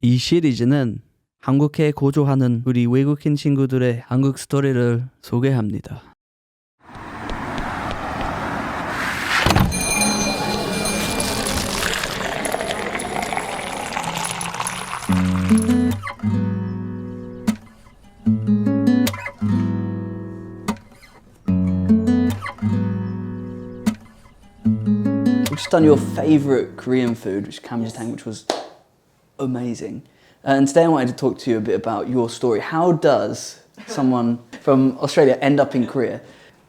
이 시리즈는 한국에 거주하는 우리 외국인 친구들의 한국 스토리를 소개합니다. We've just done your favourite Korean food, which is kamjatang, which was amazing. And today I wanted to talk to you a bit about your story. How does someone from Australia end up in Korea?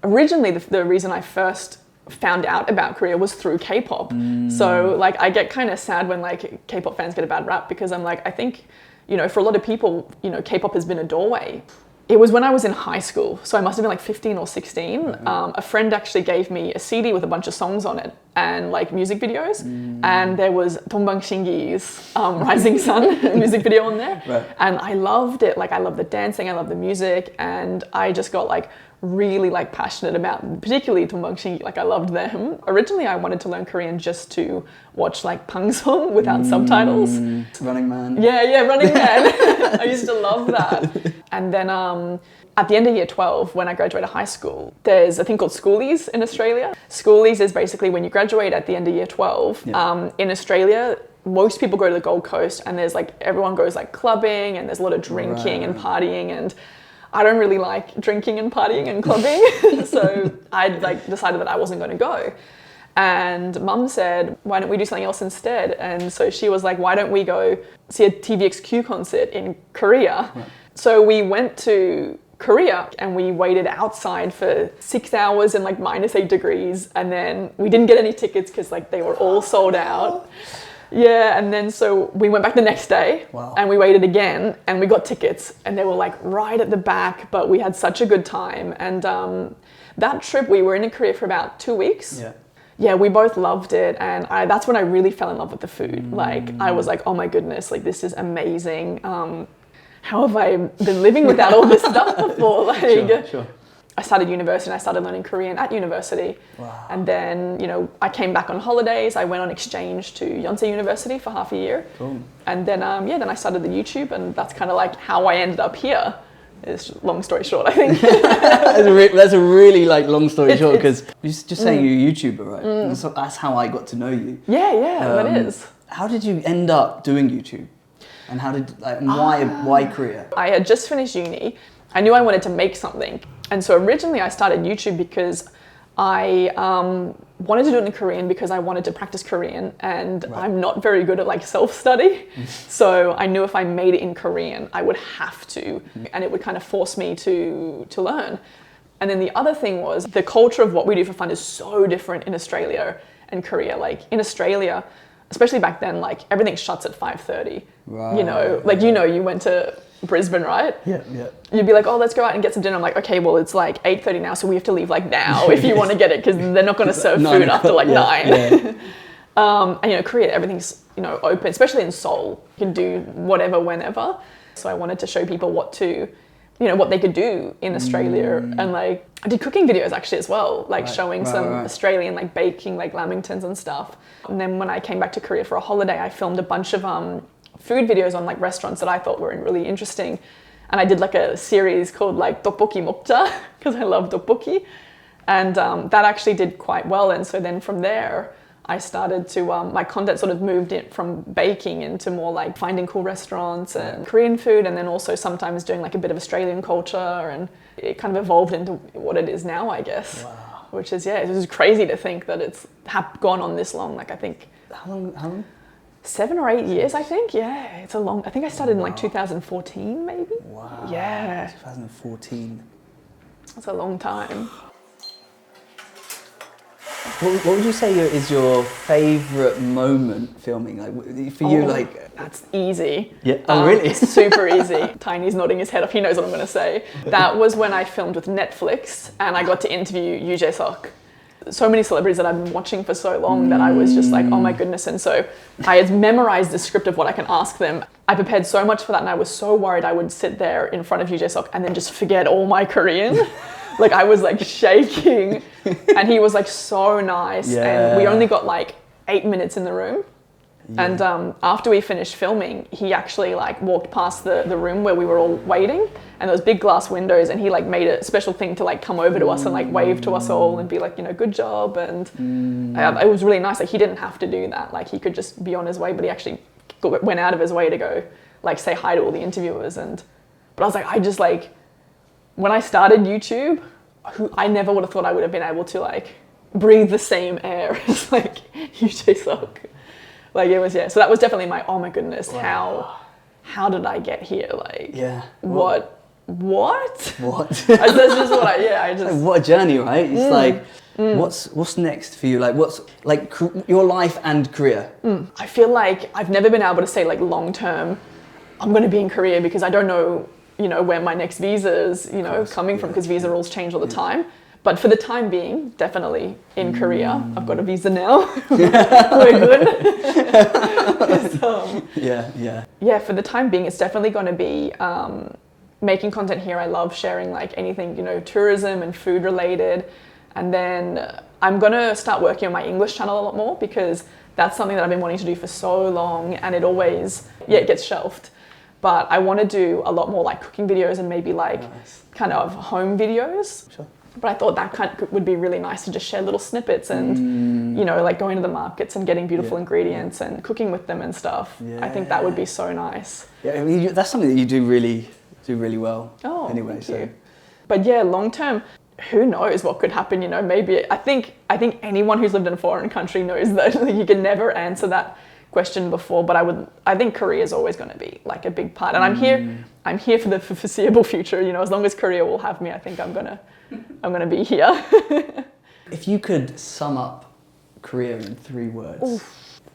Originally, the reason I first found out about Korea was through K-pop. So like I get kind of sad when like K-pop fans get a bad rap because I'm like, I think, you know, for a lot of people, you know, K-pop has been a doorway. It was when I was in high school, so I must have been like 15 or 16. A friend actually gave me a CD with a bunch of songs on it and like music videos. And there was Dongbang Shingi's Rising Sun music video on there. Right. And I loved it. Like I love the dancing, I love the music. And I just got like really like passionate about, particularly Dongbang Shingi, like I loved them. Originally I wanted to learn Korean just to watch like Pangsong without subtitles. Running Man. Yeah, Running Man. I used to love that. And then at the end of year 12, when I graduated high school, there's a thing called schoolies in Australia. Schoolies is basically when you graduate at the end of year 12. Yeah. In Australia, most people go to the Gold Coast and there's like, everyone goes like clubbing and there's a lot of drinking and partying, and I don't really like drinking and partying and clubbing. So I like decided that I wasn't going to go. And mum said, why don't we do something else instead? And so she was like, why don't we go see a TVXQ concert in Korea? Right. So we went to Korea and we waited outside for 6 hours in like -8 degrees. And then we didn't get any tickets because like they were all sold out. Yeah, and then so we went back the next day. Wow. And we waited again and we got tickets and they were like right at the back, but we had such a good time. And that trip, we were in Korea for about 2 weeks. Yeah, we both loved it, and that's when I really fell in love with the food. Like, I was like, oh my goodness, like this is amazing. How have I been living without all this stuff before? Like, Sure. I started university and I started learning Korean at university. Wow. And then, you know, I came back on holidays. I went on exchange to Yonsei University for half a year. Cool. And then, then I started the YouTube, and that's kind of like how I ended up here. It's long story short, I think. That's a really like long story short, because you're just saying you're a YouTuber, right? So that's how I got to know you. Yeah, that is. How did you end up doing YouTube? And how did why Korea? I had just finished uni. I knew I wanted to make something. And so originally I started YouTube because I wanted to do it in Korean because I wanted to practice Korean, and I'm not very good at like self-study. So I knew if I made it in Korean, I would have to, and it would kind of force me to learn. And then the other thing was the culture of what we do for fun is so different in Australia and Korea. Like in Australia, especially back then, like everything shuts at 5:30. Right. You know, like you went to Brisbane, right? Yeah. You'd be like, oh, let's go out and get some dinner. I'm like, okay, well, it's like 8:30 now, so we have to leave like now if you want to get it, because they're not going to serve food after like 9. Yeah. And you know, Korea, everything's, you know, open, especially in Seoul. You can do whatever, whenever. So I wanted to show people what they could do in Australia. And like, I did cooking videos actually as well, like showing some Australian like baking, like lamingtons and stuff. And then when I came back to Korea for a holiday, I filmed a bunch of food videos on like restaurants that I thought were really interesting. And I did like a series called like Tteokbokki Mokja, because I love tteokbokki. And that actually did quite well. And so then from there, I started to, my content sort of moved it from baking into more like finding cool restaurants and Korean food, and then also sometimes doing like a bit of Australian culture, and it kind of evolved into what it is now, I guess. Wow. Which is, it was crazy to think that it's gone on this long. Like I think... How long? 7 or 8 years, I think. Yeah, it's a long... I think I started in like 2014, maybe. Wow. Yeah. 2014. That's a long time. What would you say is your favourite moment filming? Like for you, like that's easy. Yeah. Oh, really? Super easy. Tiny's nodding his head off. He knows what I'm going to say. That was when I filmed with Netflix, and I got to interview Yu Jae Suk. So many celebrities that I've been watching for so long that I was just like, oh my goodness. And so I had memorized the script of what I can ask them. I prepared so much for that, and I was so worried I would sit there in front of Yu Jae Suk and then just forget all my Korean. Like I was like shaking, and he was like so nice. And we only got like 8 minutes in the room. And after we finished filming, he actually like walked past the room where we were all waiting, and there was big glass windows, and he like made a special thing to like come over to us and like wave to us all and be like, you know, good job. And it was really nice. Like he didn't have to do that. Like he could just be on his way, but he actually went out of his way to go like say hi to all the interviewers. But I was like, I just like, when I started YouTube, I never would have thought I would have been able to like breathe the same air as like Yu Jae Suk. Like it was, yeah. So that was definitely my, oh my goodness, Wow. how did I get here? Like, Yeah. What? What? That's just what I just. What a journey, right? It's like, what's next for you? Like, what's like your life and career? I feel like I've never been able to say like long term, I'm going to be in Korea because I don't know, you know, where my next visa is, you know, coming from, because visa rules change all the time. But for the time being, definitely in Korea. I've got a visa now. We're good. Yeah, for the time being, it's definitely going to be making content here. I love sharing like anything, you know, tourism and food related. And then I'm going to start working on my English channel a lot more, because that's something that I've been wanting to do for so long, and it always, it gets shelved. But I want to do a lot more like cooking videos and maybe like kind of home videos. Sure. But I thought that would be really nice to just share little snippets and, you know, like going to the markets and getting beautiful ingredients and cooking with them and stuff. I think that would be so nice. Yeah, I mean, that's something that you do really well. Oh, anyway, thank you. But yeah, long term, who knows what could happen, you know, maybe, I think anyone who's lived in a foreign country knows that you can never answer that question before, but I think Korea is always going to be like a big part. And I'm here for the foreseeable future, you know, as long as Korea will have me, I think I'm gonna be here. If you could sum up Korea in 3 words,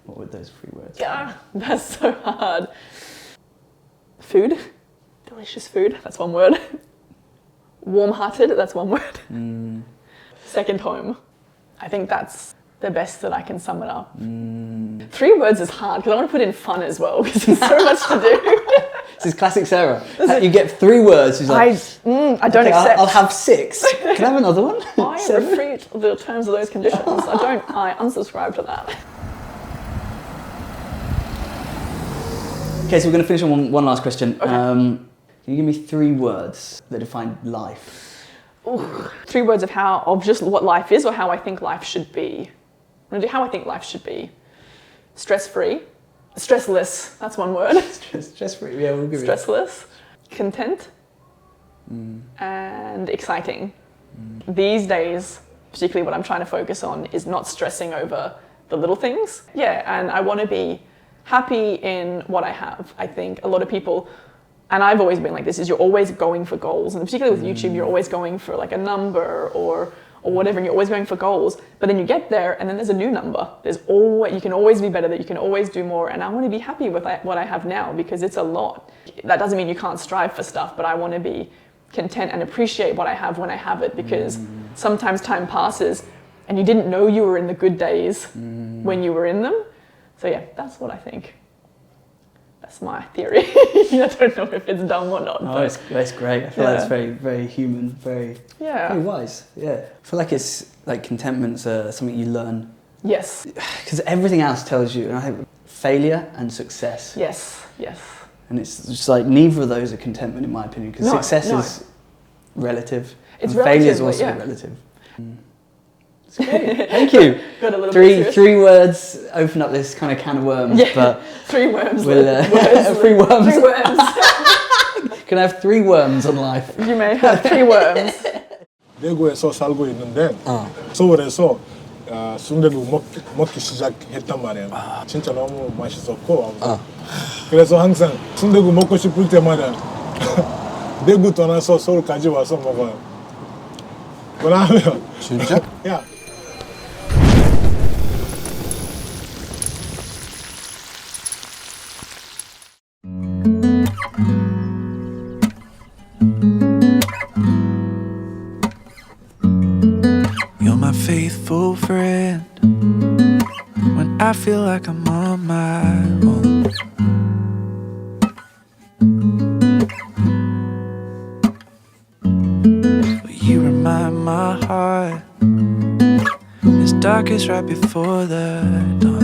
what would those 3 words be? Yeah, that's so hard. Food, delicious food, that's 1 word. Warm-hearted, that's 1 word. Second, home. I think that's the best that I can sum it up. 3 words is hard, because I want to put in fun as well, because there's so much to do. This is classic Sarah. You get 3 words. She's like, I don't accept. I'll have 6. Can I have another one? I refute the terms of those conditions. I unsubscribe to that. Okay, so we're going to finish on one last question. Okay. Can you give me 3 words that define life? Ooh, 3 words of just what life is, or how I think life should be. I'm going to do how I think life should be. Stress-free. Stressless, that's 1 word. Stress-free, yeah, we'll give it. Stressless. Content. And exciting. These days, particularly what I'm trying to focus on is not stressing over the little things. Yeah, and I want to be happy in what I have. I think a lot of people, and I've always been like this, is you're always going for goals, and particularly with YouTube, you're always going for like a number or whatever, and you're always going for goals, but then you get there and then there's a new number. You can always be better, that you can always do more, and I want to be happy with what I have now, because it's a lot. That doesn't mean you can't strive for stuff, but I want to be content and appreciate what I have when I have it, because sometimes time passes and you didn't know you were in the good days when you were in them. So yeah, that's what I think. That's my theory. I don't know if it's dumb or not. Oh, it's great. I feel like it's very, very human, very wise. Yeah, I feel like it's like contentment's something you learn. Yes. Because everything else tells you, and I think failure and success. Yes. And it's just like neither of those are contentment, in my opinion, because success is relative. It's and relative, failure is also yeah. relative. It's great. Thank you. Got a little bit 3 words open up this kind of can of worms. Yeah. But 3 worms. we'll, 3 worms. 3 worms. Can I have 3 worms on life? You may have 3 worms. 대구에서 살고 있는데 서울에서 순대국 먹기 시작했단 말이에요. 진짜 너무 맛있었고 그래서 항상 순대국 먹고 싶을 때마다 대구 떠나서 서울까지 와서 먹어요. 그러면 진짜? 야. You're my faithful friend when I feel like I'm on my own. But you remind my heart it's darkest right before the dawn.